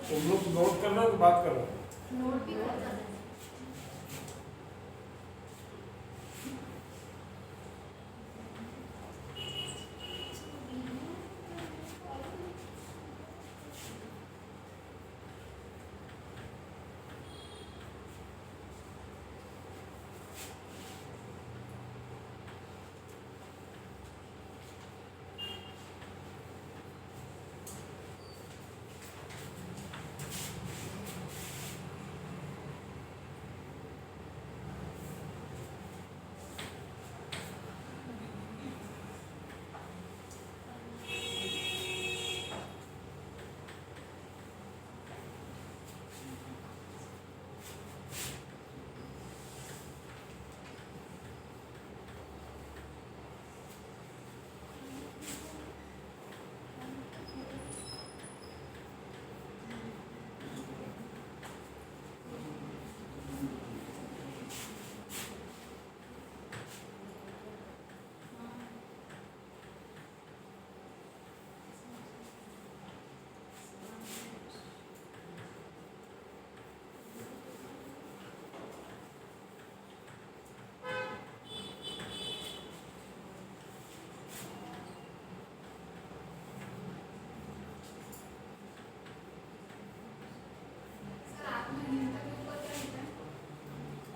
तुम लोग नोट कर रहे हो कि बात कर रहे हो? नोट भी कर रहे हैं।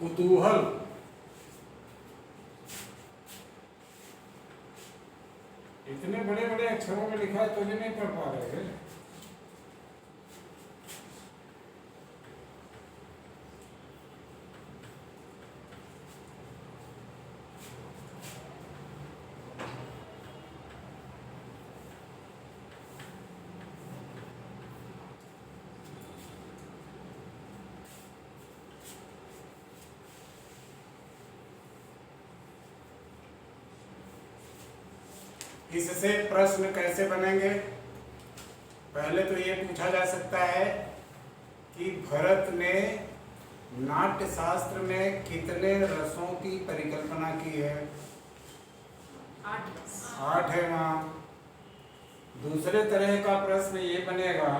कुतूहल, इतने बड़े बड़े अक्षरों में लिखा है तुझे नहीं पढ़ पा रहे? इससे प्रश्न कैसे बनेंगे? पहले तो ये पूछा जा सकता है कि भरत ने नाट्य शास्त्र में कितने रसों की परिकल्पना की है? 8 है वहाँ। दूसरे तरह का प्रश्न ये बनेगा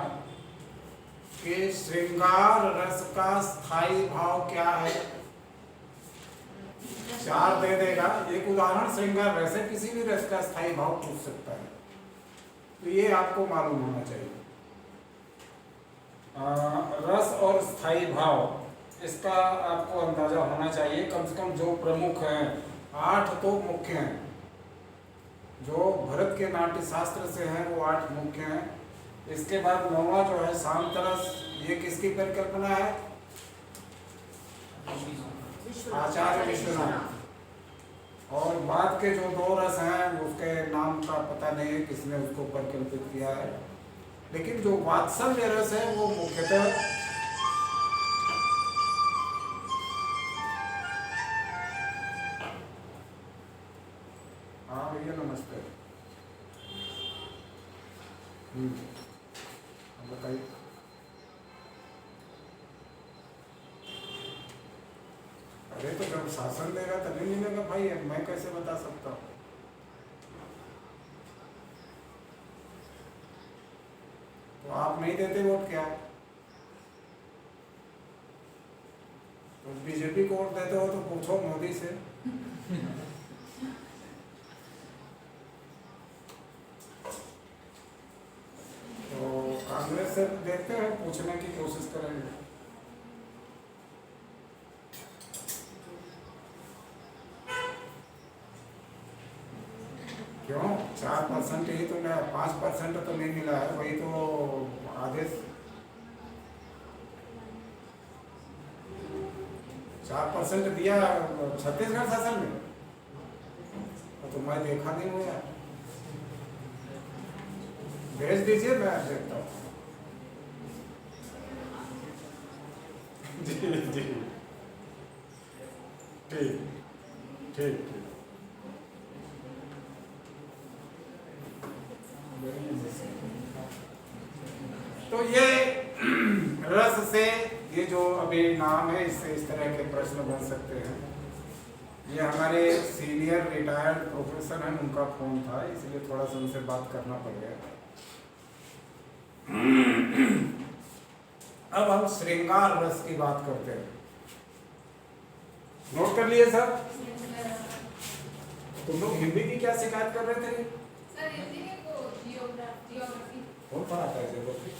कि श्रृंगार रस का स्थायी भाव क्या है? 4 दे देगा। एक उदाहरण श्रृंगार रस है, किसी भी रस का स्थायी भाव पूछ सकता है, तो ये आपको मालूम होना चाहिए। रस और स्थायी भाव, इसका आपको अंदाजा होना चाहिए। कम से कम जो प्रमुख हैं, 8 तो मुख्य हैं, जो भरत के नाट्य शास्त्र से हैं वो 8 मुख्य हैं। इसके बाद 9वां जो है शांत रस, ये किसकी परिकल्पना है? आचार्य विश्वनाथ। और बाद के जो 2 रस हैं उसके नाम का पता नहीं है किसने उसको परिकल्पित किया है, लेकिन जो वात्सल्य रस है वो मुख्यतः हाँ भैया नमस्ते। बताइए। अरे तो जब शासन देगा तभी मिलेगा भाई, मैं कैसे बता सकता हूँ? तो आप नहीं देते वोट क्या? तो बीजेपी को वोट देते हो तो पूछो मोदी से। तो कांग्रेस से देखते हैं, पूछने की कोशिश करेंगे। क्यों 4% ही तो मिला, 5% तो नहीं मिला है, वही तो आदेश 4% दिया छत्तीसगढ़ शासन में, तो मैं देखा नहीं हूँ यार। भेज दीजिए, मैं देखता हूँ। जी जी ठीक ठीक। तो ये रस से, ये जो अभी नाम है, इससे इस तरह के प्रश्न बन सकते हैं। ये हमारे सीनियर रिटायर्ड प्रोफेसर हैं, उनका फोन था, इसलिए थोड़ा सा उनसे बात करना पड़ गया। अब हम श्रृंगार रस की बात करते हैं। नोट कर लिए सब? तुम लोग हिंदी की क्या शिकायत कर रहे थे? सर हिंदी में वो जियोग्राफी कौन पढ़ाता है जियोग्राफी?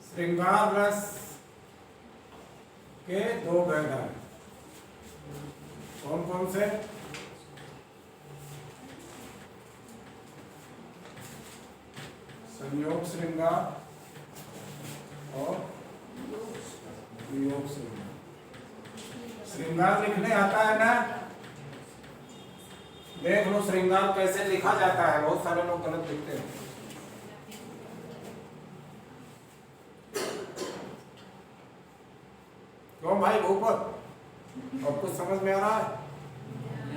श्रृंगार रस के 2 भेद हैं। कौन कौन से? संयोग श्रृंगार और वियोग श्रृंगार। श्रृंगार लिखने आता है ना? देख लो श्रृंगार कैसे लिखा जाता है, बहुत सारे लोग गलत लिखते हैं। क्यों भाई भूपत, अब कुछ समझ में आ रहा है?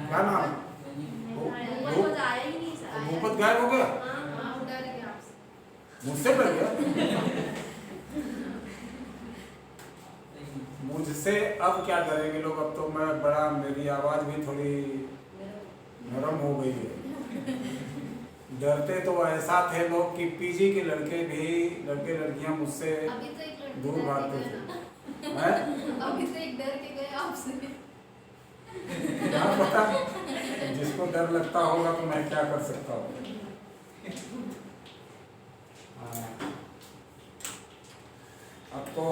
क्या नाम? भूपत गायब हो गया? मुझसे डर गया? मुझसे अब क्या डरेंगे लोग? अब तो मैं बड़ा, मेरी आवाज भी थोड़ी नरम हो गई है। डरते तो ऐसा थे लोग कि पीजी के लड़के लड़कियां मुझसे दूर भागते थे। अभी तो एक डर के गए आपसे। क्या पता, जिसको डर लगता होगा तो मैं क्या कर सकता हूँ। अब तो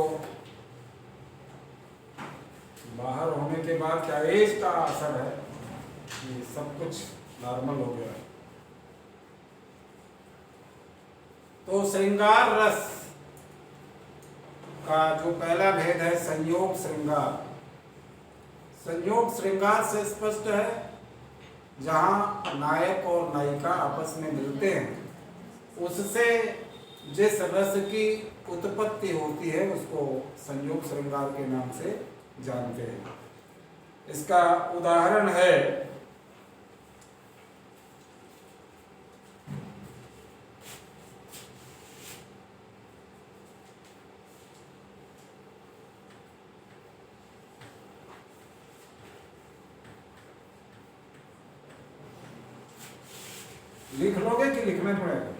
बाहर होने के बाद क्या एज का असर है कि सब कुछ नॉर्मल हो गया। तो श्रृंगार रस का जो पहला भेद है संयोग श्रृंगार। संयोग श्रृंगार से स्पष्ट है, जहां नायक और नायिका आपस में मिलते हैं, उससे जिस रस की उत्पत्ति होती है उसको संयोग श्रृंगार के नाम से जानते हैं। इसका उदाहरण है लिख लोगे कि लिखना पड़ेगा?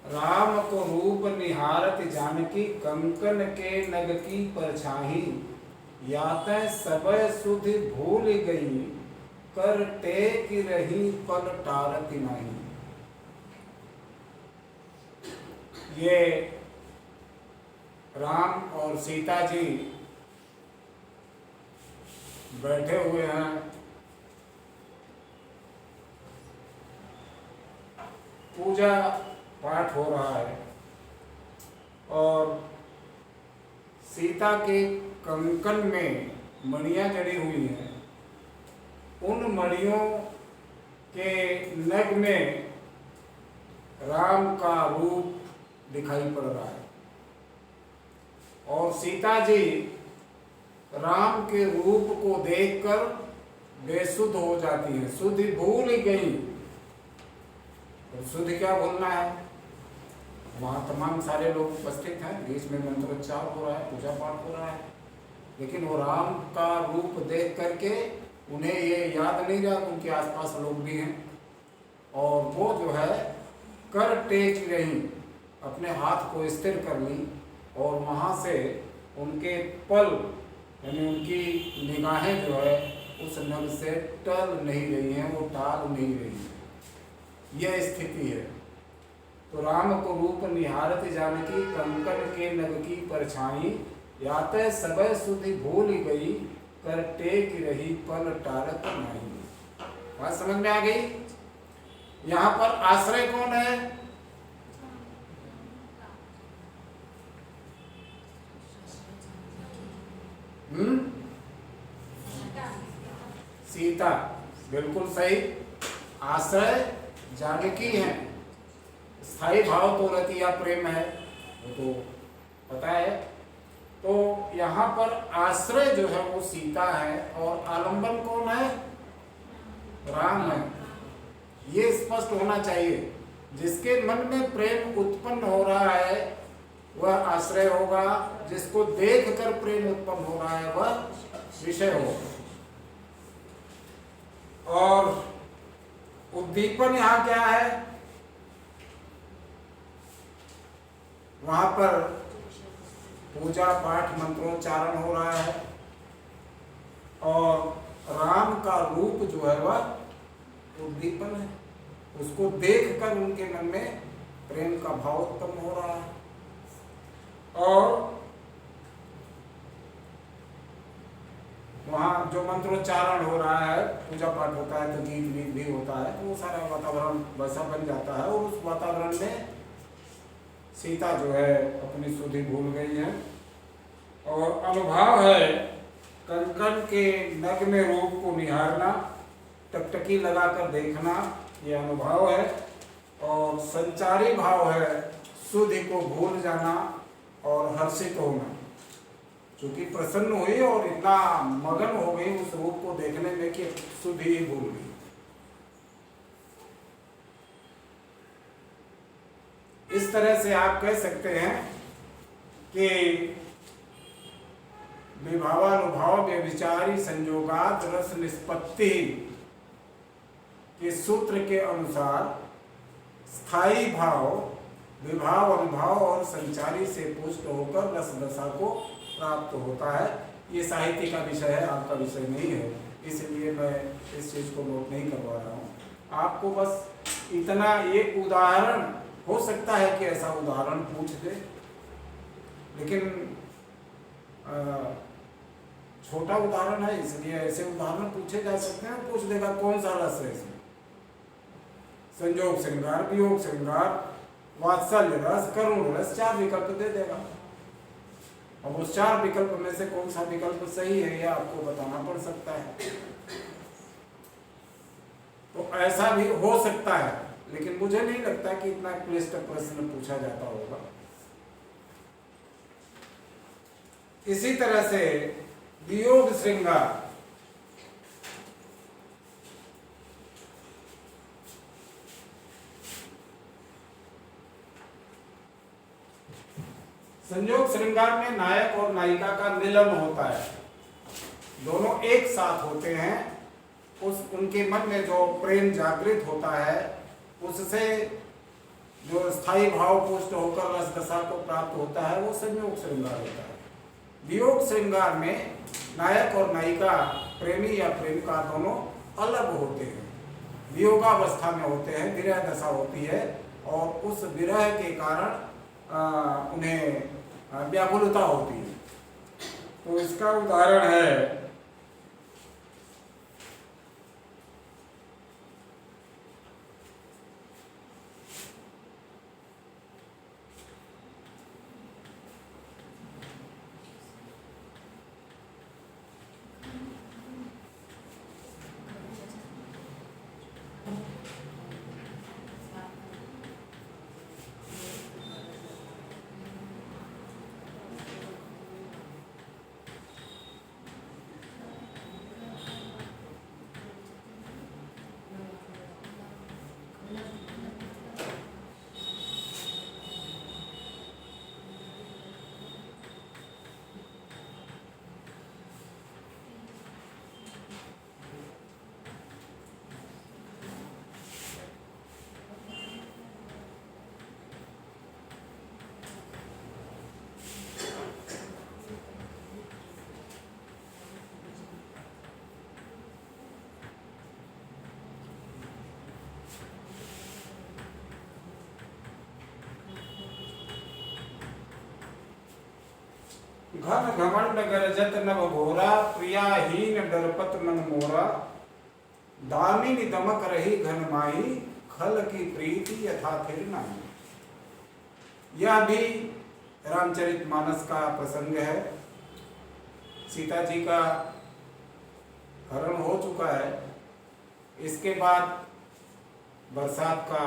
राम को रूप निहारत जानकी, कंकन के नग की परछाई, यातः सबय सुधि भूल गई, कर टेक रही पल टारत नहीं। ये राम और सीता जी बैठे हुए हैं, पूजा पाठ हो रहा है और सीता के कंकन में मणियां जड़ी हुई हैं। उन मणियों के नग में राम का रूप दिखाई पड़ रहा है और सीता जी राम के रूप को देखकर बेसुध हो जाती हैं, सुधि भूल गई। सुध क्या बोलना है? वहाँ तमाम सारे लोग उपस्थित हैं, बीच में मंत्रोच्चार हो रहा है, पूजा पाठ हो रहा है, लेकिन वो राम का रूप देख करके उन्हें ये याद नहीं रहा, उनके आसपास लोग भी हैं और वो जो है कर टेक रही, अपने हाथ को स्थिर कर ली और वहाँ से उनके पल यानी उनकी निगाहें जो है उस नग से टल नहीं रही हैं, वो टाल नहीं रही हैं। यह स्थिति है। तो राम को रूप निहारत जानकी, कंकन के नग की परछाई, यातः सबय सुधि भूल गई, कर टेक रही पल टारत नहीं। बात समझ में आ गई? यहाँ पर आश्रय कौन है? सीता, बिल्कुल सही। आश्रय जानकी है। स्थायी भाव तो रति या प्रेम है, वो तो पता है। तो यहाँ पर आश्रय जो है वो सीता है और आलंबन कौन है? राम है। ये स्पष्ट होना चाहिए। जिसके मन में प्रेम उत्पन्न हो रहा है वह आश्रय होगा, जिसको देखकर प्रेम उत्पन्न हो रहा है वह विषय होगा। और उद्दीपन यहाँ क्या है? वहां पर पूजा पाठ मंत्रोच्चारण हो रहा है और राम का रूप जो है वह उद्दीपन है। उसको देखकर उनके मन में प्रेम का भाव उत्पन्न हो रहा है। और वहाँ जो मंत्रोच्चारण हो रहा है, पूजा पाठ होता है, तो गीत वीत भी होता है, तो वो सारा वातावरण वैसा बन जाता है और उस वातावरण में सीता जो है अपनी सुधि भूल गई है। और अनुभव है कंकन के नग में रूप को निहारना, टकटकी लगाकर देखना, ये अनुभव है। और संचारी भाव है सुधि को भूल जाना और हर्षित होना, क्योंकि प्रसन्न हुई और इतना मगन हो गई उस रूप को देखने में कि सुधि ही भूल गई। इस तरह से आप कह सकते हैं कि विभावानुभाव व्यभिचारी संयोगात रस निष्पत्ति के सूत्र के अनुसार स्थायी भाव विभाव अनुभाव और संचारी से पुष्ट होकर रस दशा को प्राप्त होता है। ये साहित्य का विषय है, आपका विषय नहीं है, इसलिए मैं इस चीज़ को नोट नहीं करवा रहा हूँ। आपको बस इतना एक उदाहरण, हो सकता है कि ऐसा उदाहरण पूछ दे, लेकिन छोटा उदाहरण है इसलिए ऐसे उदाहरण पूछे जा सकते हैं। पूछ देगा कौन सा रस है इसमें, संयोग श्रृंगार, वियोग श्रृंगार, वात्सल्य रस, करुण रस, 4 विकल्प दे देगा। अब उस 4 विकल्प में से कौन सा विकल्प सही है यह आपको बताना पड़ सकता है। तो ऐसा भी हो सकता है, लेकिन मुझे नहीं लगता कि इतना क्लिष्ट प्रश्न पूछा जाता होगा। इसी तरह से वियोग श्रृंगार, संयोग श्रृंगार में नायक और नायिका का मिलन होता है, दोनों एक साथ होते हैं। उनके मन में जो प्रेम जागृत होता है उससे जो स्थायी भाव पुष्ट होकर रस दशा को प्राप्त होता है वो संयोग श्रृंगार होता है। वियोग श्रृंगार में नायक और नायिका, प्रेमी या प्रेमिका दोनों अलग होते हैं, वियोगावस्था में होते हैं, विरह दशा होती है और उस विरह के कारण उन्हें व्याकुलता होती है। तो इसका उदाहरण है घन घमंड गरजत नभ घोरा, प्रियाहीन डरपत मन मोरा, दामिनी दमक रही घन माही, खल की प्रीति यथा फिर नाही। यह भी रामचरितमानस का प्रसंग है। सीता जी का हरण हो चुका है, इसके बाद बरसात का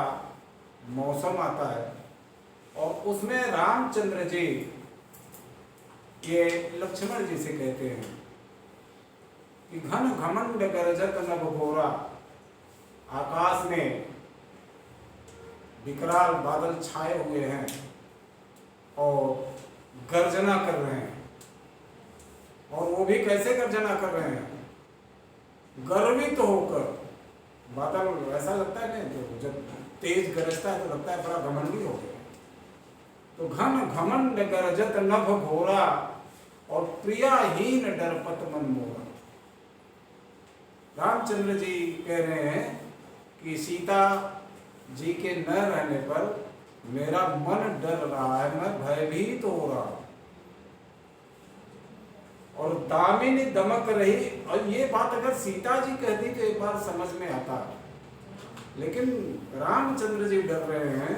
मौसम आता है और उसमें रामचंद्र जी ये लक्ष्मण जी से कहते हैं कि घन घमंड गरजत नभ घोरा, आकाश में विकराल बादल छाए हुए हैं और गर्जना कर रहे हैं। और वो भी कैसे गर्जना कर रहे हैं? गर्वित होकर। बादल ऐसा लगता है ना, तो जब तेज गरजता है तो लगता है बड़ा घमंडी हो गया। तो घन घमंड गरजत नभ घोरा और प्रियाहीन डरपत मन मोरा। रामचंद्र जी कह रहे हैं कि सीता जी के न रहने पर मेरा मन डर रहा है, मैं भयभीत हो रहा हूं। और दामिनी दमक रही, और ये बात अगर सीता जी कहती तो एक बार समझ में आता, लेकिन रामचंद्र जी डर रहे हैं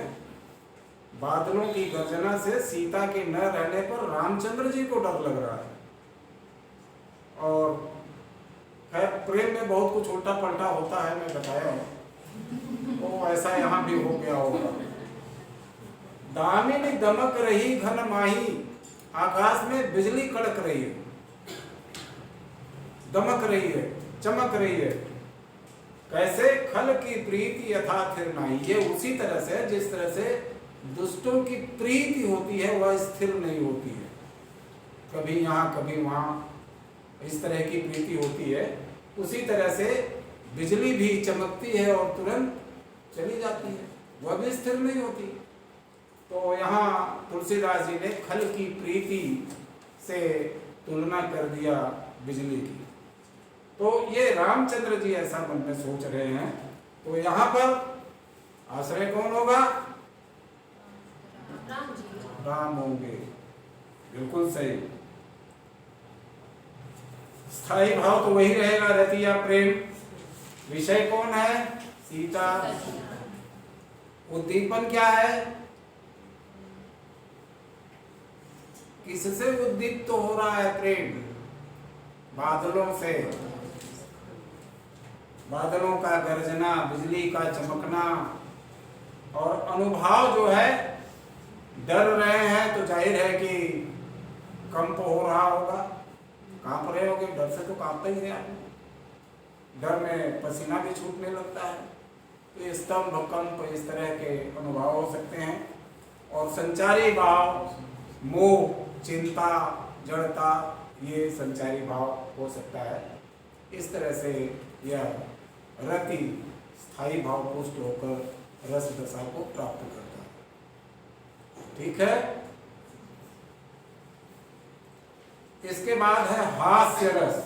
बादलों की गर्जना से। सीता के न रहने पर रामचंद्र जी को डर लग रहा है। और खैर प्रेम में बहुत कुछ उल्टा पलटा होता है, मैं बताया हूं, तो ऐसा यहाँ भी हो गया होगा। दामिनी दमक रही घन माही, आकाश में बिजली कड़क रही है, दमक रही है, चमक रही है। कैसे? खल की प्रीति यथा थिर नाही। ये उसी तरह से जिस तरह से दुष्टों की प्रीति होती है वह स्थिर नहीं होती है, कभी यहाँ कभी वहाँ, इस तरह की प्रीति होती है। उसी तरह से बिजली भी चमकती है और तुरंत चली जाती है, वह भी स्थिर नहीं होती। तो यहाँ तुलसीदास जी ने खल की प्रीति से तुलना कर दिया बिजली की। तो ये रामचंद्र जी ऐसा मन में सोच रहे हैं, तो यहाँ पर आश्रय कौन होगा? राम जी। राम होंगे, बिल्कुल सही। स्थायी भाव तो वही रहेगा, रति या प्रेम। विषय कौन है? सीता। उद्दीपन क्या है? किससे उद्दीप्त तो हो रहा है प्रेम? बादलों से। बादलों का गरजना, बिजली का चमकना, और अनुभाव जो है, डर रहे हैं तो जाहिर है कि कंप हो रहा होगा, कांप रहे होगे, डर से तो कांपता ही है आदमी, डर में पसीना भी छूटने लगता है। तो ये स्तंभ, कंप, इस तरह के अनुभव हो सकते हैं। और संचारी भाव, मोह, चिंता, जड़ता, ये संचारी भाव हो सकता है। इस तरह से यह रति स्थायी भाव पुष्ट होकर रस दशा को प्राप्त करता है। ठीक है। इसके बाद है हास्य रस।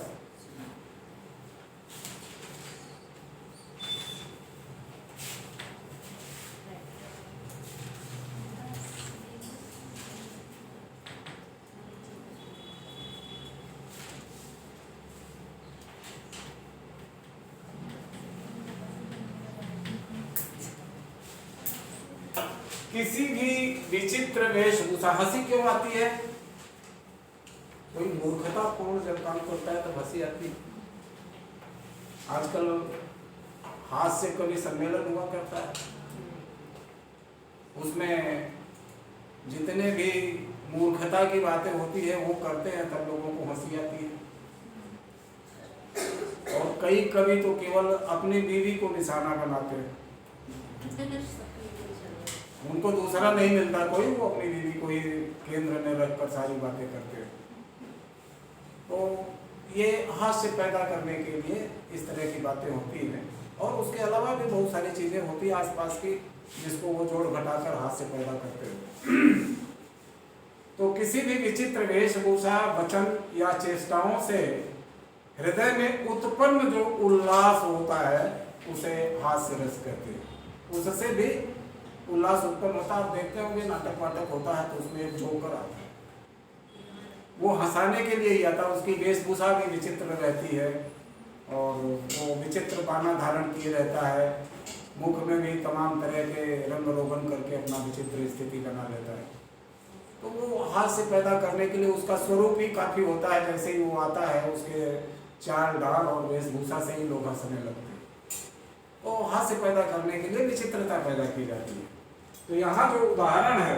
किसी भी विचित्र वेशभूषा, हंसी क्यों आती है? कोई मूर्खतापूर्ण जब काम करता है तो हंसी आती है। आजकल हास्य कवि सम्मेलन हुआ करता है, उसमें जितने भी मूर्खता की बातें होती है वो करते हैं, तब लोगों को हंसी आती है। और कई कवि तो केवल अपनी बीवी को निशाना बनाते हैं, उनको दूसरा नहीं मिलता कोई, वो अपनी बीवी को ही केंद्र में रखकर सारी बातें करते हैं। तो ये हास्य पैदा करने के लिए इस तरह की बातें होती हैं। और उसके अलावा भी बहुत सारी चीजें होती हैं आसपास की, जिसको वो जोड़ घटाकर हास्य पैदा करते हैं। तो किसी भी विचित्र वेशभूषा, वचन या चेष्टाओं से हृदय में उत्पन्न जो उल्लास होता है उसे हास्य रस कहते हैं। उससे भी उल्लास उत्पन्न होता है। आप देखते होंगे नाटक वाटक होता है तो उसमें एक जोकर आता है, वो हंसाने के लिए ही आता है। उसकी वेशभूषा भी विचित्र रहती है और वो विचित्र बाना धारण किए रहता है, मुख में भी तमाम तरह के रंग रोगन करके अपना विचित्र स्थिति बना लेता है। तो वो हास्य पैदा करने के लिए उसका स्वरूप ही काफी होता है। जैसे ही वो आता है उसके चाल ढाल और वेशभूषा से ही लोग हंसने लगते हैं। तो हास्य पैदा करने के लिए विचित्रता पैदा की जाती है। तो यहाँ जो उदाहरण है,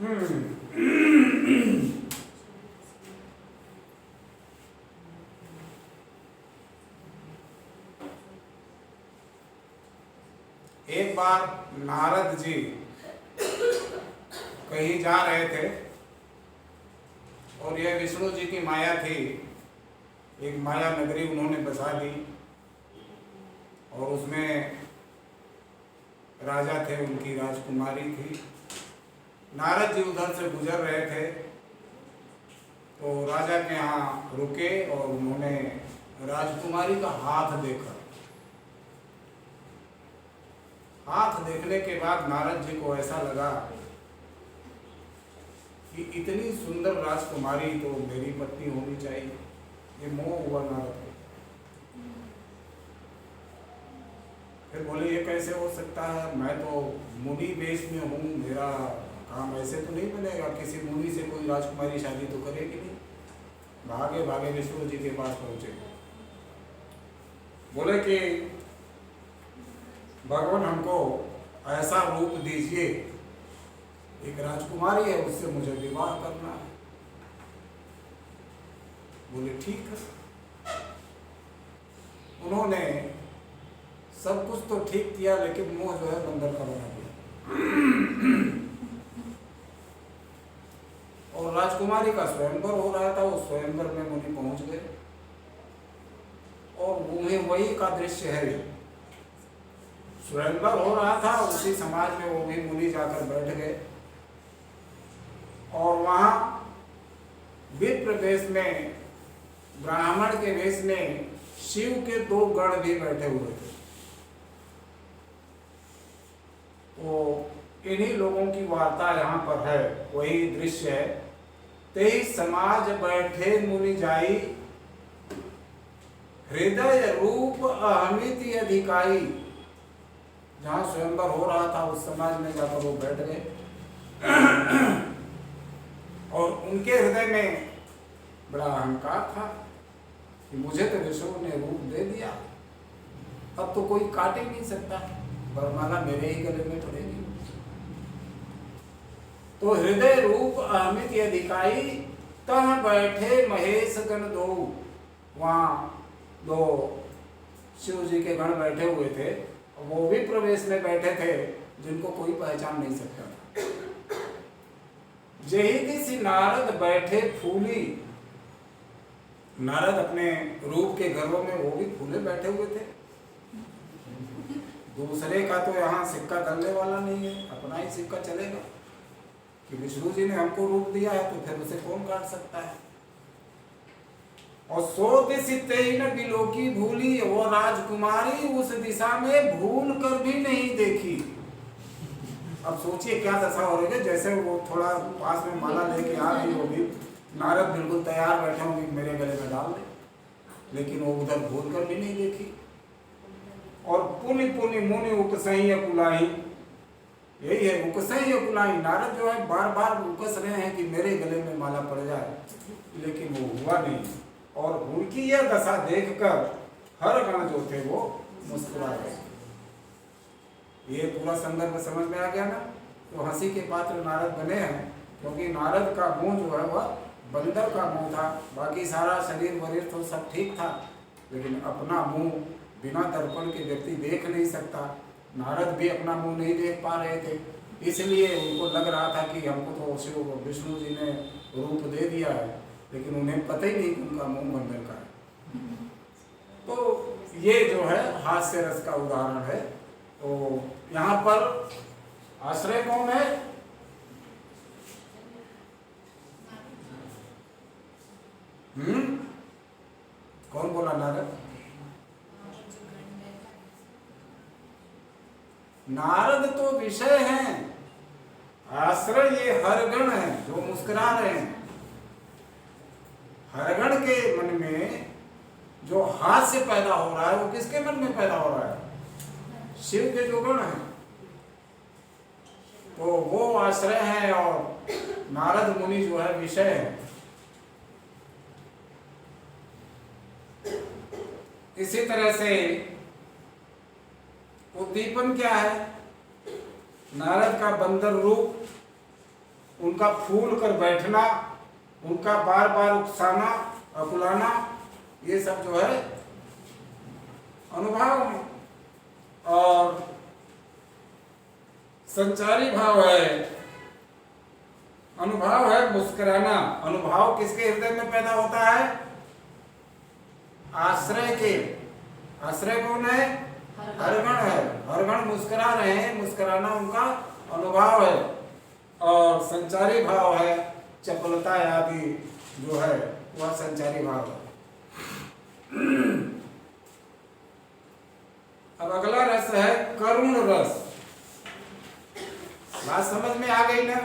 एक बार नारद जी कहीं जा रहे थे और यह विष्णु जी की माया थी। एक माया नगरी उन्होंने बसा ली और उसमें राजा थे, उनकी राजकुमारी थी। नारद जी उधर से गुजर रहे थे तो राजा के यहाँ रुके और उन्होंने राजकुमारी का हाथ देखा। हाथ देखने के बाद नारद जी को ऐसा लगा कि इतनी सुंदर राजकुमारी तो मेरी पत्नी होनी चाहिए। ये मोह हुआ नारद को। फिर बोले ये कैसे हो सकता है, मैं तो मुनि वेश में हूँ, मेरा काम ऐसे तो नहीं बनेगा, किसी मुनि से कोई राजकुमारी शादी तो करेगी नहीं। भागे भागे विष्णु जी के पास पहुंचे, बोले कि भगवान हमको ऐसा रूप दीजिए, एक राजकुमारी है उससे मुझे विवाह करना है। बोले ठीक है। उन्होंने सब कुछ तो ठीक किया लेकिन मुंह जो है बंदर का बना दिया। और राजकुमारी का स्वयंवर हो रहा था, उस स्वयंवर में मुनि पहुंच गए और उन्हें वही का दृश्य है। स्वयंवर हो रहा था उसी समाज में वो भी मुनि जाकर बैठ गए और वहां विप्र वेश में, ब्राह्मण के वेश में शिव के 2 गण भी बैठे हुए थे। तो इन्हीं लोगों की वार्ता यहाँ पर है, वही दृश्य है। तेई समाज बैठे मुनि जाई, हृदय रूप अहमिति अधिकाई। जहाँ स्वयंवर हो रहा था उस समाज में जाकर वो बैठ गए और उनके हृदय में बड़ा अहंकार था कि मुझे तो विष्णु ने रूप दे दिया, अब तो कोई काट ही नहीं सकता, वरमाला मेरे ही गले में पड़ेगी। तो हृदय रूप अहमित अधिकाई, तह बैठे महेश गण 2। वहाँ 2 शिव जी के गण बैठे हुए थे, वो भी प्रवेश में बैठे थे जिनको कोई पहचान नहीं सकता था। जही दिसी नारद बैठे फूली। नारद अपने रूप के गर्व में वो भी फूले बैठे हुए थे। दूसरे का तो यहाँ सिक्का गलने वाला नहीं है, अपना ही सिक्का चलेगा कि विष्णु जी ने हमको रूप दिया है तो फिर उसे कौन काट सकता है। और सो दिशि तेन बिलोकी भूली, वो राजकुमारी उस दिशा में भूल कर भी नहीं देखी। अब सोचिए क्या दशा हो रही है, जैसे वो थोड़ा पास में माला लेके आ रही होगी, नारद बिल्कुल तैयार बैठे होंगे मेरे गले में डाल दे, लेकिन वो उधर भूल कर भी नहीं देखी। और पुनि पुनि मुनि उपसह्य कुलाई, यही है उपसह्य कुलाई। नारद जो है बार बार उकस रहे हैं कि मेरे गले में माला पड़ जाए, लेकिन वो हुआ नहीं। और उनकी यह दशा देखकर हर गण जो थे वो मुस्कुरा गए। ये पूरा संदर्भ समझ में आ गया ना। तो हंसी के पात्र नारद बने हैं क्योंकि नारद का मुंह जो है वह बंदर का मुंह था, बाकी सारा शरीर वरीर तो सब ठीक था, लेकिन अपना मुंह बिना दर्पण के व्यक्ति देख नहीं सकता। नारद भी अपना मुंह नहीं देख पा रहे थे, इसलिए उनको लग रहा था कि हमको तो शिव विष्णु जी ने रूप दे दिया है, लेकिन उन्हें पता ही नहीं कि उनका मुंह बंदर का है। तो ये जो है हास्य रस का उदाहरण है। तो यहाँ पर आश्रय कौन है? कौन बोला? नारद। नारद तो विषय हैं, आश्रय ये हरगण है जो मुस्कुरा रहे हैं। हरगण के मन में जो हास्य पैदा हो रहा है वो किसके मन में पैदा हो रहा है? शिव के जो गण हैं, तो वो आश्रय है और नारद मुनि जो है विषय है। इसी तरह से उद्दीपन क्या है? नारद का बंदर रूप, उनका फूल कर बैठना, उनका बार बार उकसाना, अकुलाना, ये सब जो है अनुभाव है। और संचारी भाव है, अनुभाव है मुस्कुराना। अनुभाव किसके हृदय में पैदा होता है? आश्रय के। आश्रय कौन है? हरगण है। हरगण मुस्कुरा रहे हैं, मुस्कुराना उनका अनुभाव है। और संचारी भाव है चपलता आदि जो है वह संचारी भाव है। अब अगला रस है करुण रस। बात समझ में आ गई ना?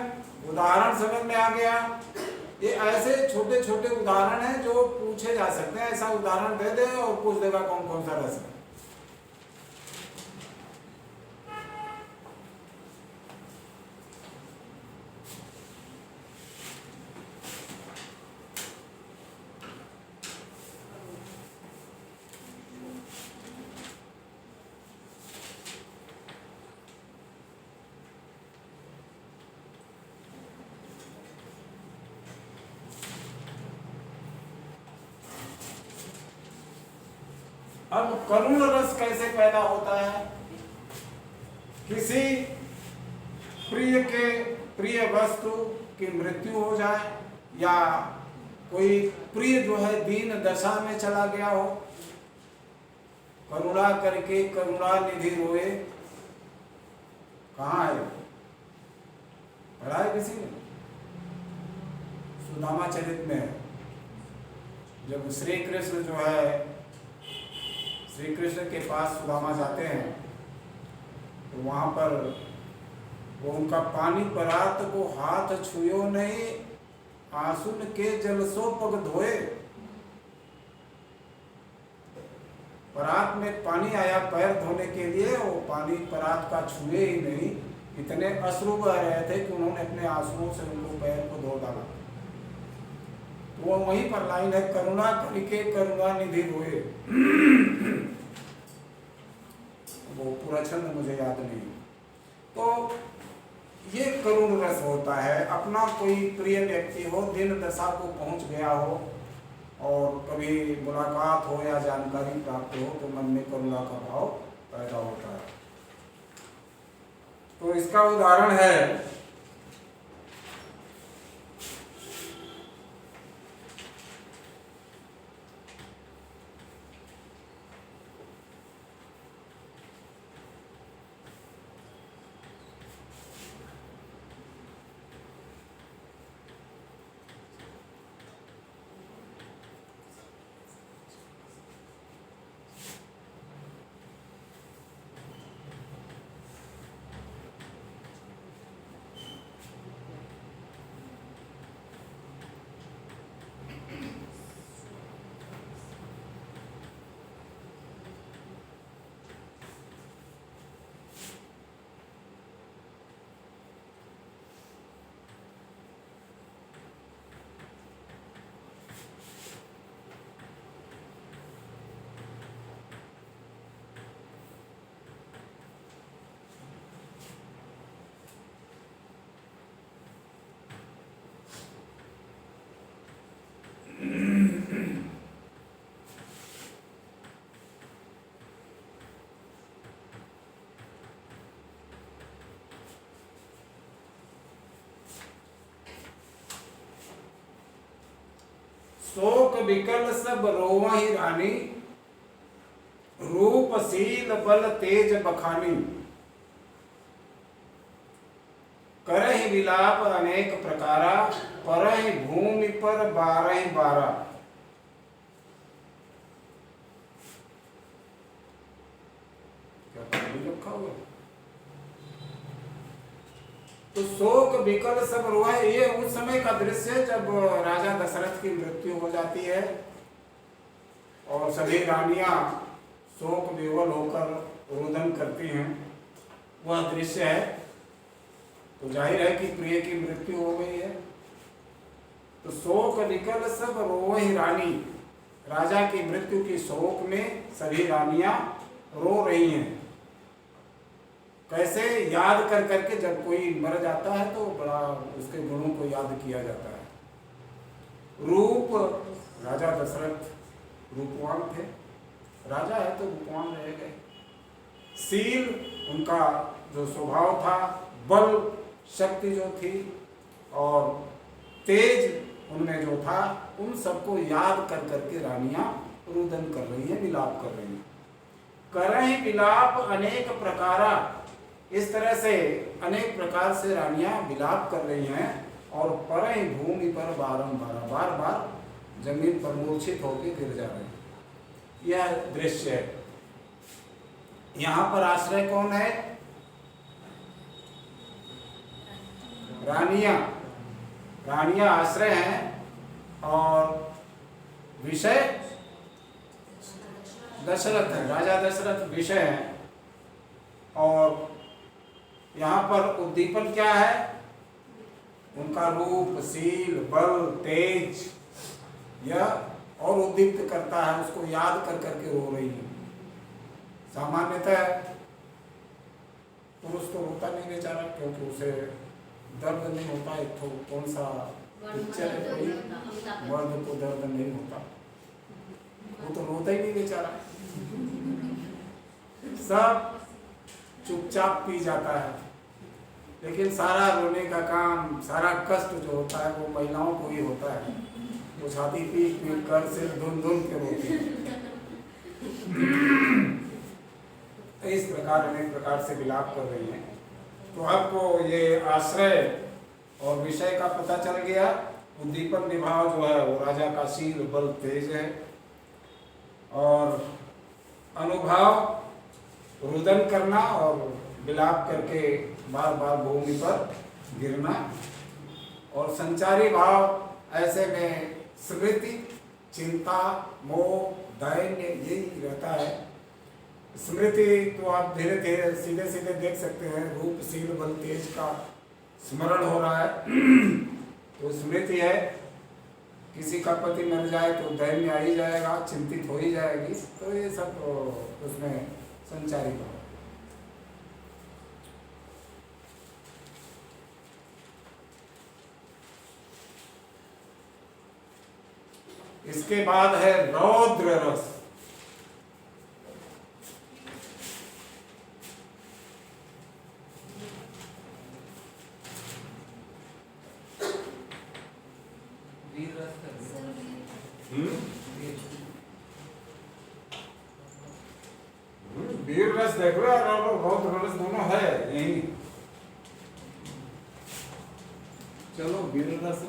उदाहरण समझ में आ गया? ये ऐसे छोटे छोटे उदाहरण हैं जो पूछे जा सकते हैं। ऐसा उदाहरण दे दे और पूछ देगा कौन कौन सा रस है। अब करुण रस कैसे पैदा होता है? किसी प्रिय वस्तु की मृत्यु हो जाए, या कोई प्रिय जो है दीन दशा में चला गया हो, करुणा करके करुणा निधि रोए। कहाँ है? पढ़ा है किसी ने? सुदामा चरित में है। जब श्री कृष्ण जो है श्री कृष्ण के पास सुदामा जाते हैं तो वहां पर वो उनका पानी परात को हाथ छुयो नहीं, आंसुन के जल सो पग धोए। परात में पानी आया पैर धोने के लिए, वो पानी परात का छुए ही नहीं, इतने अश्रु बह रहे थे कि उन्होंने अपने आंसुओं से उनको पैर को धो डाला। तो वो वहीं पर लाइन है, करुणा करके करुणा निधि रोए। वो पूरा छंद मुझे याद नहीं। तो ये करुण रस होता है। अपना कोई प्रिय व्यक्ति हो, दिन दशा को पहुंच गया हो और कभी मुलाकात हो या जानकारी प्राप्त हो तो मन में करुणा का भाव पैदा होता है। तो इसका उदाहरण है शोक विकल सब रोवहि रानी, रूप शील बल तेज बखानी। करहि विलाप अनेक प्रकारा, परहि भूमि पर बारहि बारा। क्या पढ़ी रखा हुआ? तो शोक विकल सब रोए, ये उस समय का दृश्य जब राजा दशरथ की मृत्यु हो जाती है और सभी रानियां शोक विवल होकर रोदन करती हैं, वह दृश्य है। तो जाहिर है कि प्रिय की मृत्यु हो गई है। तो शोक विकल सब रोए रानी, राजा की मृत्यु की शोक में सभी रानियां रो रही हैं। कैसे याद कर करके जब कोई मर जाता है तो बड़ा उसके गुणों को याद किया जाता है। रूप, राजा दशरथ रूपवान थे, राजा है तो रूपवान रह गए। शील, उनका जो स्वभाव था, बल शक्ति जो थी और तेज उनमें जो था, उन सबको याद कर करके रानियां रुदन कर रही हैं, विलाप कर रही हैं। करहीं विलाप अनेक प्रकारा, इस तरह से अनेक प्रकार से रानियां विलाप कर रही हैं और परहीं भूमि पर बारंबार बार बार जमीन पर मूर्छित होकर गिर जा रहे हैं। यह दृश्य है। यहाँ पर आश्रय कौन है? रानियां, रानियां आश्रय हैं और विषय दशरथ है, राजा दशरथ विषय है। और यहाँ पर उद्दीपन क्या है? उनका रूप, शील, बल, तेज, यह और उद्दीप्त करता है, उसको याद कर करके रो रही है। सामान्यतः पुरुष तो रोता नहीं बेचारा, क्योंकि उसे दर्द नहीं होता। एक तो कौन सा पिक्चर है, कोई मर्द को दर्द नहीं होता, वो तो रोता ही नहीं बेचारा, सब चुपचाप पी जाता है। लेकिन सारा रोने का काम, सारा कष्ट जो होता है वो महिलाओं को ही होता है। वो छाती पीट पीट कर सिर धुन धुन के रोती है। इस प्रकार अनेक प्रकार से विलाप कर रही हैं। तो आपको ये आश्रय और विषय का पता चल गया। उद्दीपन विभाव जो है वो राजा का शील, बल, तेज है। और अनुभव रुदन करना और विलाप करके बार बार भूमि पर गिरना। और संचारी भाव ऐसे में स्मृति, चिंता, मोह, दैन्य यही रहता है। स्मृति तो आप धीरे धीरे सीधे सीधे देख सकते हैं, रूप, शील, बल, तेज का स्मरण हो रहा है। तो स्मृति है, किसी का पति मर जाए तो दैन्य आ ही जाएगा, चिंतित हो ही जाएगी। तो ये सब उसमें संचारी भाव। इसके बाद है रौद्र रस। वीर रस देख लो, रौद्र रस दोनों है यही। चलो वीर रस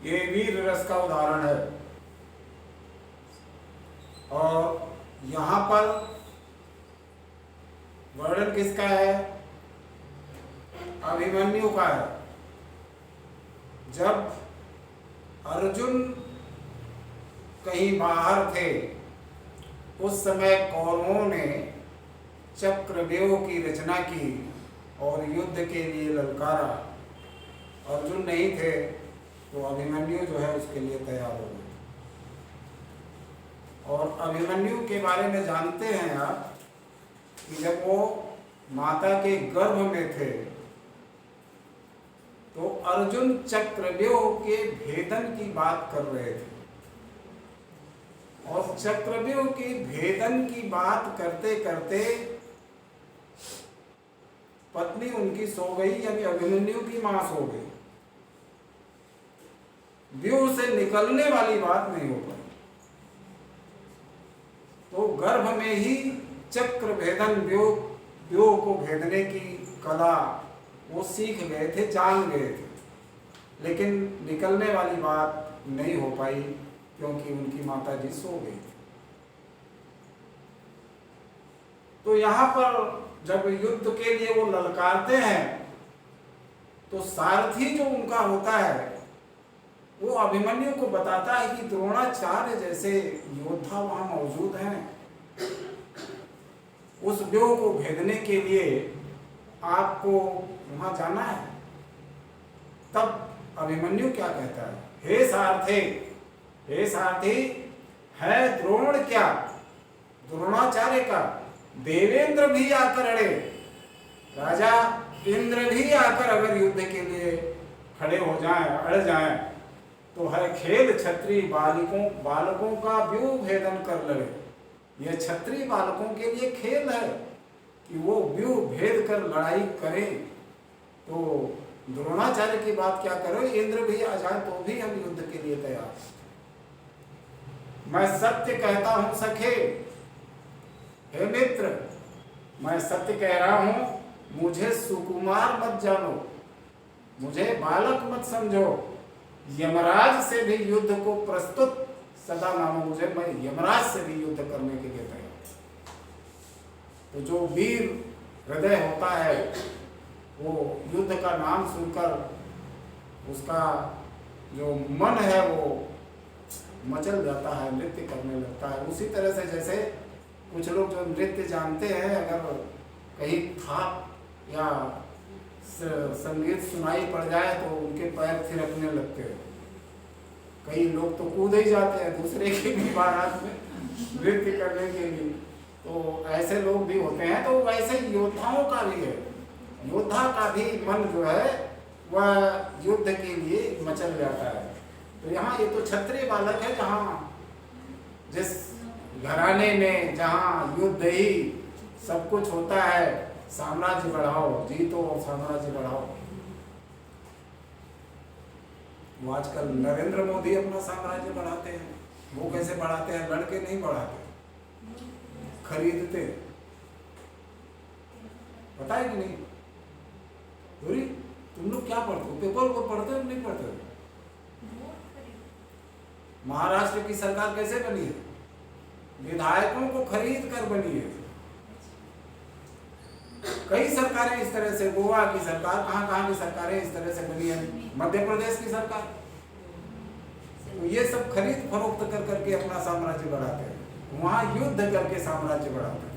ये वीर रस का उदाहरण है। और यहाँ पर वर्णन किसका है? अभिमन्यु का है। जब अर्जुन कहीं बाहर थे उस समय कौरवों ने चक्रव्यूह की रचना की और युद्ध के लिए ललकारा। अर्जुन नहीं थे तो अभिमन्यु जो है उसके लिए तैयार हो गए। और अभिमन्यु के बारे में जानते हैं आप कि जब वो माता के गर्भ में थे तो अर्जुन चक्रव्यूह के भेदन की बात कर रहे थे। और चक्रव्यूह के भेदन की बात करते करते पत्नी उनकी सो गई, यानी अभिमन्यु की मां सो गई। व्यूह से निकलने वाली बात नहीं हो पाई। तो गर्भ में ही चक्र भेदन व्यूह को भेदने की कला वो सीख गए थे, जान गए थे, लेकिन निकलने वाली बात नहीं हो पाई क्योंकि उनकी माता जी सो गई थी। तो यहाँ पर जब युद्ध के लिए वो ललकारते हैं तो सारथी जो उनका होता है वो अभिमन्यु को बताता है कि द्रोणाचार्य जैसे योद्धा वहां मौजूद हैं, उस व्यूह को भेदने के लिए आपको वहां जाना है। तब अभिमन्यु क्या कहता है? हे सारथे, हे सारथी, है द्रोण क्या द्रोणाचार्य का देवेंद्र भी आकर अड़े, राजा इंद्र भी आकर अगर युद्ध के लिए खड़े हो जाएं, अड़ जाएं, तो है खेल क्षत्रिय बालकों का व्यूह भेदन कर लड़े। यह क्षत्रिय बालकों के लिए खेल है कि वो व्यूह भेद कर लड़ाई करें। तो द्रोणाचार्य की बात क्या करो, इंद्र भी आ जाए तो भी हम युद्ध के लिए तैयार। मैं सत्य कहता हूं सखे, हे मित्र, मैं सत्य कह रहा हूं, मुझे सुकुमार मत जानो, मुझे बालक मत समझो। यमराज से भी युद्ध को प्रस्तुत सदा मानो मुझे, मैं यमराज से भी युद्ध करने के लिए तैयार। तो जो वीर हृदय होता है वो युद्ध का नाम सुनकर उसका जो मन है वो मचल जाता है, नृत्य करने लगता है। उसी तरह से जैसे कुछ लोग जो नृत्य जानते हैं, अगर कहीं थाप या संगीत सुनाई पड़ जाए तो उनके पैर थिरकने लगते हैं। कई लोग तो कूद ही जाते हैं दूसरे की भी बारात में नृत्य करने के लिए। तो ऐसे लोग भी होते हैं। तो वैसे योद्धाओं का भी है, योद्धा का भी मन जो है वह युद्ध के लिए मचल जाता है। तो यहाँ ये तो क्षत्रिय बालक है, जहाँ जिस घराने में जहाँ युद्ध ही सब कुछ होता है, साम्राज्य बढ़ाओ, जीतो और साम्राज्य बढ़ाओ। वो आजकल नरेंद्र मोदी अपना साम्राज्य बढ़ाते हैं। वो कैसे बढ़ाते हैं? लड़के नहीं बढ़ाते, खरीदते। पता है कि नहीं? तुम लोग क्या पढ़ते हो? पेपर को पढ़ते हो नहीं पढ़ते हो? महाराष्ट्र की सरकार कैसे बनी है? विधायकों को खरीद कर बनी है। कई सरकारें इस तरह से, गोवा की सरकार, कहाँ की सरकारें इस तरह से बनी है, मध्य प्रदेश की सरकार। तो ये सब खरीद फरोख्त कर करके अपना साम्राज्य बढ़ाते हैं, वहां युद्ध करके साम्राज्य बढ़ाते हैं।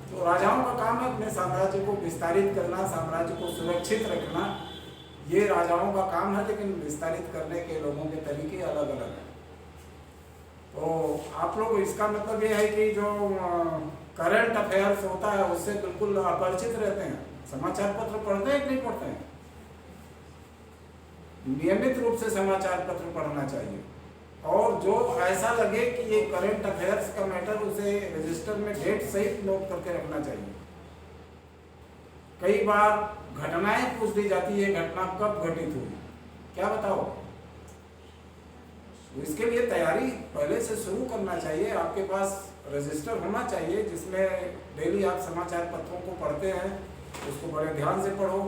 तो राजाओं का काम है अपने साम्राज्य को विस्तारित करना, साम्राज्य को सुरक्षित रखना, ये राजाओं का काम है। लेकिन विस्तारित करने के लोगों के तरीके अलग अलग हैं। तो आप लोग, इसका मतलब ये है कि जो करंट अफेयर्स होता है उससे बिल्कुल अपरिचित रहते हैं। समाचार पत्र पढ़ते हैं कि नहीं पढ़ते हैं? नियमित रूप से समाचार पत्र पढ़ना चाहिए। और जो ऐसा लगे कि ये करंट अफेयर्स का मैटर, उसे रजिस्टर में डेट सहित नोट करके रखना चाहिए। कई बार घटनाएं पूछ दी जाती है, घटना कब घटित हुई, क्या बताओ? इसके लिए तैयारी पहले से शुरू करना चाहिए। आपके पास रजिस्टर होना चाहिए जिसमें डेली आप समाचार पत्रों को पढ़ते हैं, उसको बड़े ध्यान से पढ़ो।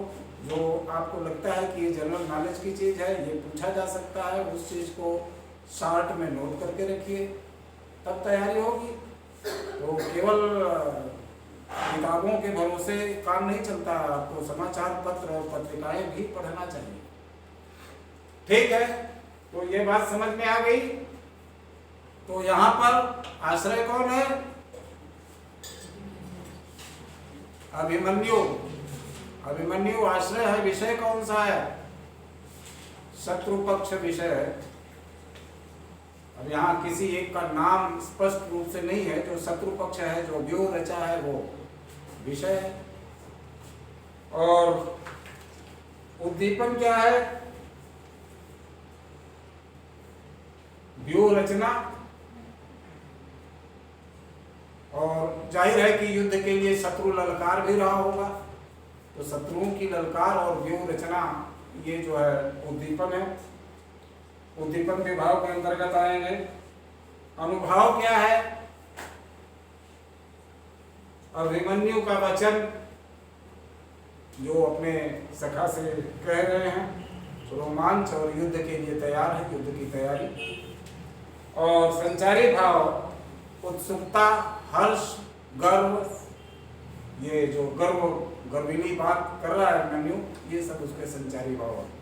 जो आपको लगता है कि ये जनरल नॉलेज की चीज़ है, ये पूछा जा सकता है, उस चीज़ को शार्ट में नोट करके रखिए, तब तैयारी होगी। तो केवल किताबों के भरोसे काम नहीं चलता, आपको समाचार पत्र और पत्रिकाएं भी पढ़ना चाहिए। ठीक है, तो ये बात समझ में आ गई। तो यहाँ पर आश्रय कौन है? अभिमन्यु। अभिमन्यु आश्रय है। विषय कौन सा है? शत्रु पक्ष विषय है। अब यहाँ किसी एक का नाम स्पष्ट रूप से नहीं है, जो शत्रु पक्ष है, जो व्यूह रचा है, वो विषय है। और उद्दीपन क्या है? व्यूह रचना। और जाहिर है कि युद्ध के लिए शत्रु ललकार भी रहा होगा, तो शत्रुओं की ललकार और व्यूह रचना, ये जो है उद्दीपन है। उद्दीपन विभाव के अंतर्गत आएंगे। अनुभाव क्या है? अभिमन्यु का वचन, जो अपने सखा से कह रहे हैं, रोमांच और युद्ध के लिए तैयार है, युद्ध की तैयारी। और संचारी भाव उत्सुकता, हर्ष, गर्व, ये जो गर्विली बात कर रहा है अभिमन्यु, ये सब उसके संचारी भाव है।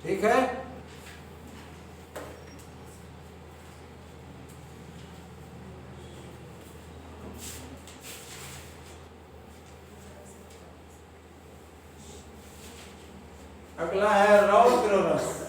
ठीक है। अगला है रौद्र रस।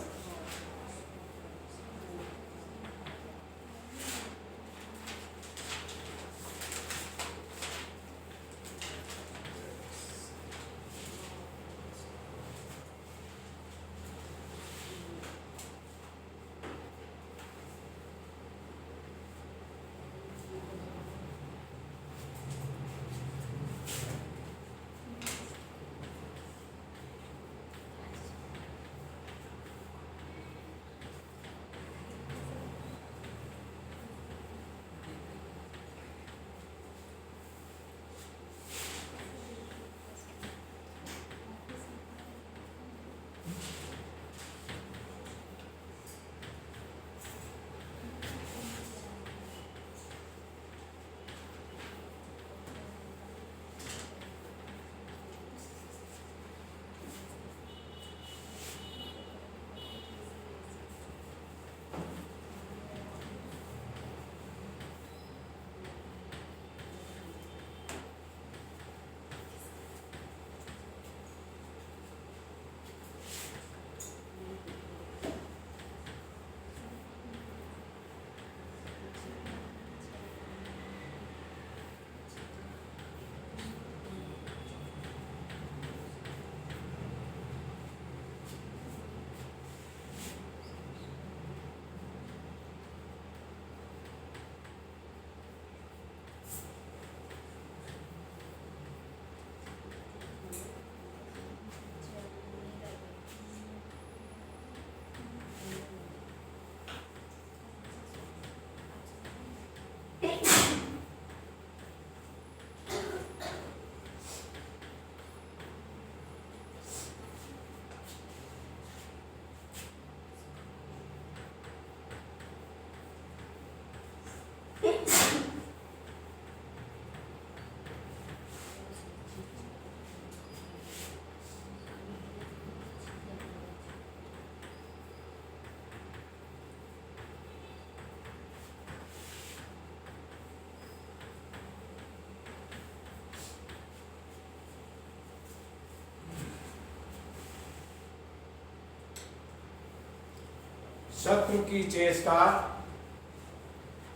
शत्रु की चेष्टा,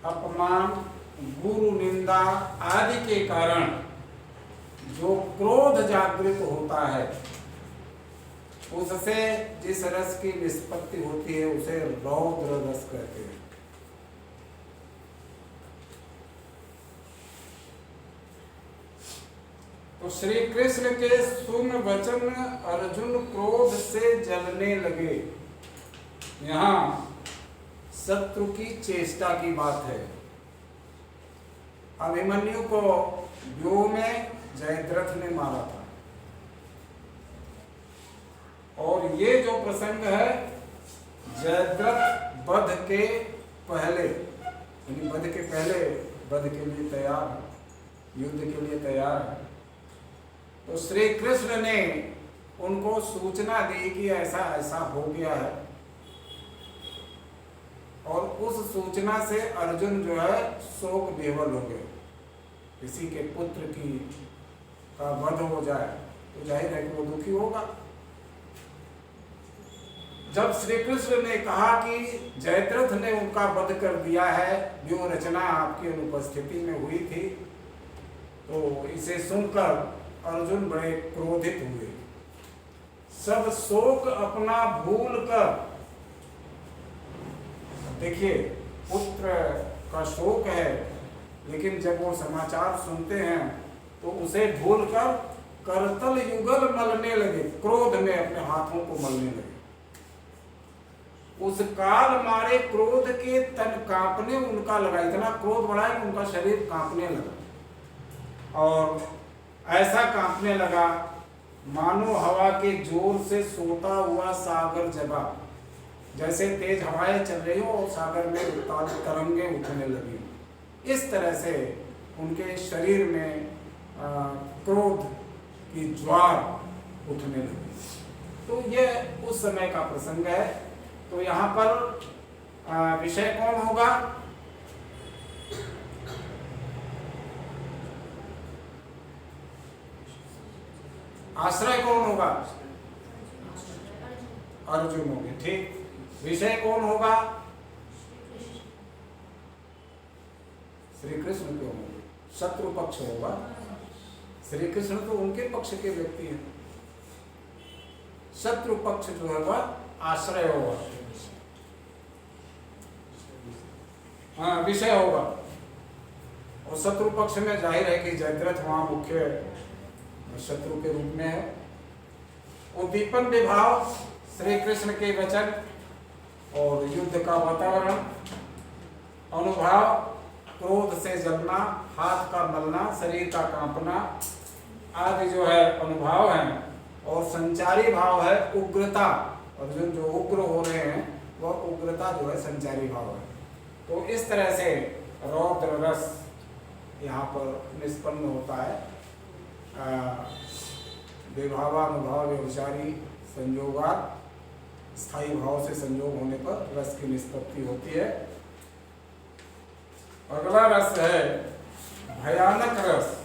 अपमान, गुरु निंदा आदि के कारण जो क्रोध जागृत होता है, उससे जिस रस की निष्पत्ति होती है उसे रौद्र रस कहते हैं। तो श्री कृष्ण के सुन वचन अर्जुन क्रोध से जलने लगे। यहाँ शत्रु की चेष्टा की बात है। अभिमन्यु को व्यूह में जयद्रथ ने मारा था। और ये जो प्रसंग है जयद्रथ वध के पहले, यानी वध के पहले वध के लिए तैयार है, युद्ध के लिए तैयार है। तो श्री कृष्ण ने उनको सूचना दी कि ऐसा ऐसा हो गया है, और उस सूचना से अर्जुन जो है शोक विह्वल हो गए। किसी के पुत्र की का वध हो जाए तो जाहिर है कि वो दुखी होगा। जब श्री कृष्ण ने कहा कि जयद्रथ ने उनका वध कर दिया है, व्यूह रचना आपकी अनुपस्थिति में हुई थी, तो इसे सुनकर अर्जुन बड़े क्रोधित हुए। सब शोक अपना भूल कर, देखिए पुत्र का शोक है, लेकिन जब वो समाचार सुनते हैं तो उसे भूलकर करतल युगल मलने लगे, क्रोध में अपने हाथों को मलने लगे। उस काल मारे क्रोध के तन कांपने उनका लगा, इतना क्रोध बढ़ा कि उनका शरीर कांपने लगा, और ऐसा कांपने लगा मानो हवा के जोर से सोता हुआ सागर जगा, जैसे तेज हवाएं चल रही हो और सागर में उतार तरंगे उठने लगी। इस तरह से उनके शरीर में क्रोध की ज्वार उठने लगी। तो यह उस समय का प्रसंग है। तो यहाँ पर विषय कौन होगा? आश्रय कौन होगा? अर्जुन होंगे, ठीक। विषय कौन होगा? श्री कृष्ण क्यों होंगे? शत्रु पक्ष होगा। श्री कृष्ण तो उनके पक्ष के व्यक्ति हैं। शत्रु पक्ष जो है वह आश्रय होगा, हाँ विषय होगा। और शत्रु पक्ष में जाहिर है कि जयद्रथ वहां मुख्य शत्रु के रूप में है। उद्दीपन विभाव, श्री कृष्ण के वचन और युद्ध का वातावरण, अनुभाव, क्रोध से जलना, हाथ का मलना, शरीर का कांपना आदि जो है अनुभाव है। और संचारी भाव है उग्रता, अर्जुन जो उग्र हो रहे हैं वह उग्रता जो है संचारी भाव है। तो इस तरह से रौद्र रस यहाँ पर निष्पन्न होता है। विभावानुभाव व्यभिचारी संयोगात, स्थायी भाव से संयोग होने पर रस की निष्पत्ति होती है। अगला रस है भयानक रस।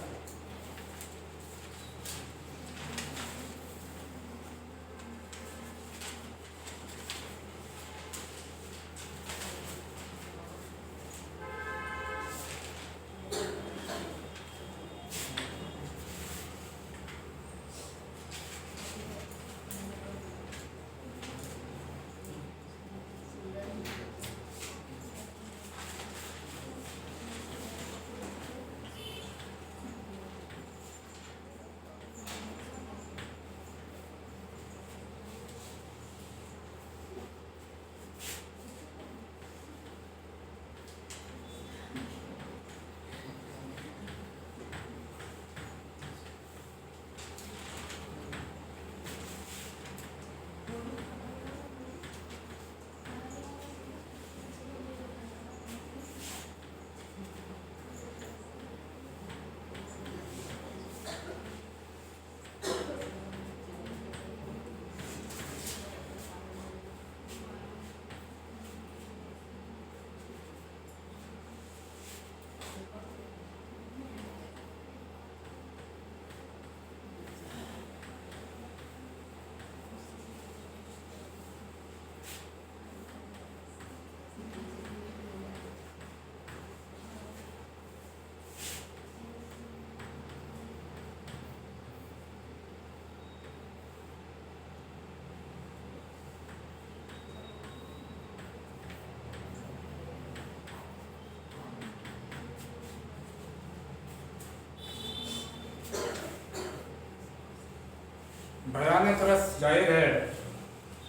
भयानक रस जाहिर है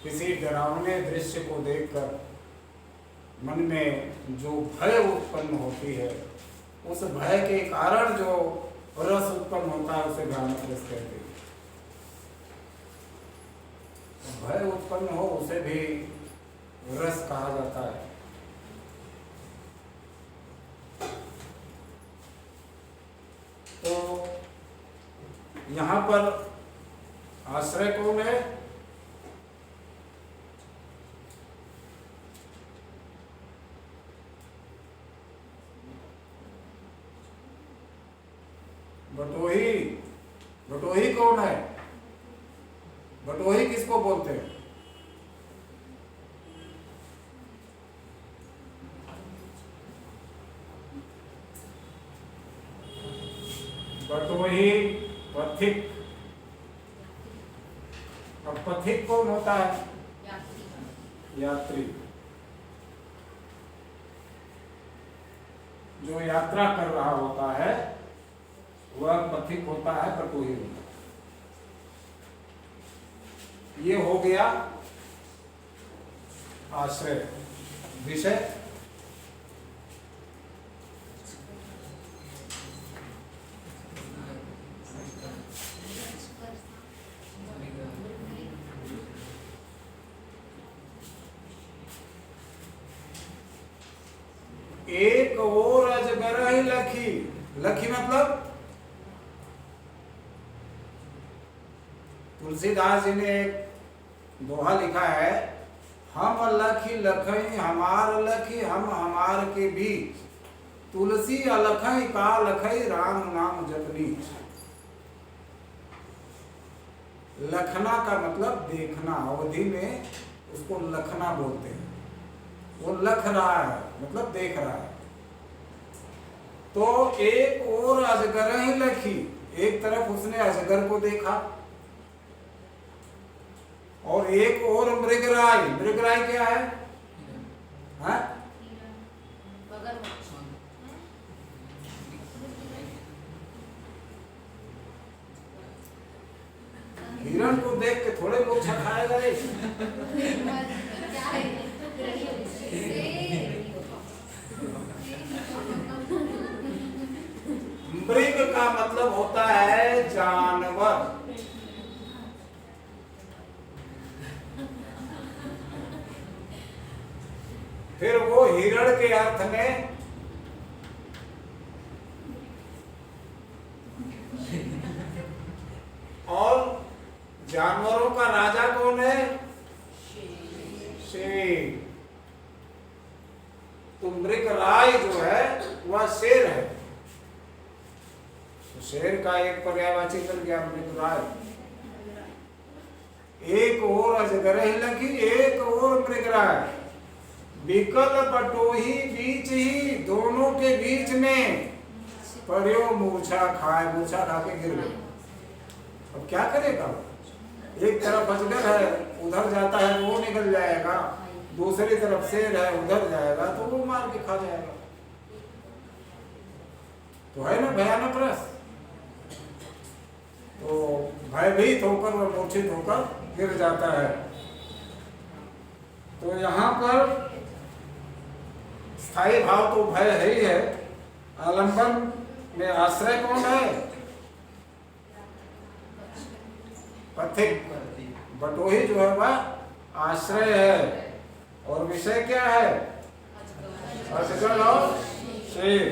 किसी डरावने दृश्य को देखकर मन में जो भय उत्पन्न होती है, उस भय के कारण जो रस उत्पन्न होता है उसे भ्रामक रस कहते हैं। भय उत्पन्न हो उसे भी रस कहा जाता है। तो यहाँ पर आश्रय कौन है? बटोही। बटोही कौन है? बटोही किसको बोलते हैं? बटोही पथिक। अब पथिक कौन होता है? यात्री। जो यात्रा कर रहा होता है वह पथिक होता है, बटोही होता है। ये हो गया आश्रय। विषय एक और अजगर ही लखी। लखी मतलब तुलसीदास जी ने एक दोहा लिखा है, हम लखी लखई हमार लखी हम हमार के बीच, तुलसी अलखई का लखई राम नाम जपनी। लखना का मतलब देखना, अवधि में उसको लखना बोलते हैं। वो लख रहा है मतलब देख रहा है। तो एक और अजगर ही लखी, एक तरफ उसने अजगर को देखा और एक और मृगराय। मृगराय क्या है? हाँ? हिरण को देख के थोड़े लोग खाएगा रे। मृग का मतलब होता है जानवर। फिर वो हिरण के अर्थ में और जानवरों का राजा कौन है? शेर। तो मृगराय जो है वह शेर है। तो शेर का एक पर्यायवाची बन गया मृगराय। एक और अजगर ही लखी एक और मृगराय, विकल बटोही बीच ही, दोनों के बीच में पर्यो मूर्छा खाए। मूर्छा खा के गिर गए। अब क्या करेगा? एक तरफ अजगर है उधर जाता है वो निकल जाएगा, दूसरी तरफ शेर है उधर जाएगा तो वो मार के खा जाएगा। तो है ना भयानक रस। तो भयभीत होकर वह मूर्छित होकर गिर जाता है। तो यहाँ पर स्थायी भाव तो भय है ही है। आलंबन में आश्रय कौन है? पथिक। बटोही जो है वह आश्रय है। और विषय क्या है? अजगर और शेर।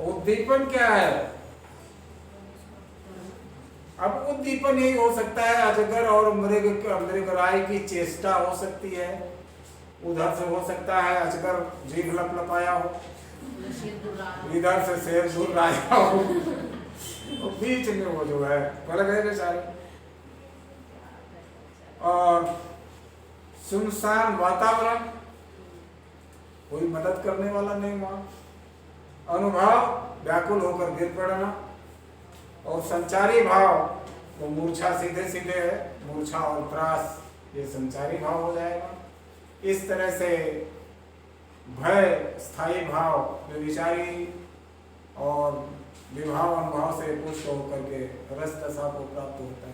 उद्दीपन क्या है? अब उद्दीपन यही हो सकता है, अजगर और मृगराय की चेष्टा हो सकती है। उधर से हो सकता है अजगर जीभ लपलपाया हो, इधर से शेर दूर आया हो, तो बीच में वो जो है पड़ गए बेचारे। और सुनसान वातावरण, कोई मदद करने वाला नहीं वहां। अनुभव व्याकुल होकर गिर पड़ना। और संचारी भाव तो मूर्छा सीधे सीधे है, मूर्छा और त्रास ये संचारी भाव हो जाएगा। इस तरह से भय स्थायी भाव व्यभिचारी और विभाव अनुभव से पुष्ट होकर के रस दशा को प्राप्त होता है।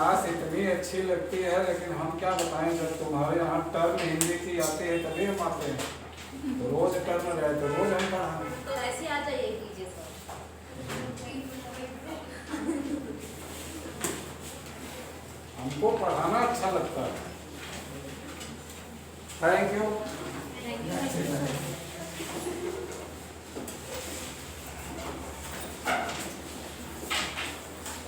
क्लास इतनी अच्छी लगती है, लेकिन हम क्या बताएं, जब तुम्हारे यहाँ टर्म हिंदी की आती है तभी हम आते हैं। तो रोज टर्म रहे तो रोज हम पढ़ाएं। तो ऐसे आ जाइए कीजिए सर। हमको पढ़ाना अच्छा लगता है। Thank you. Thank you.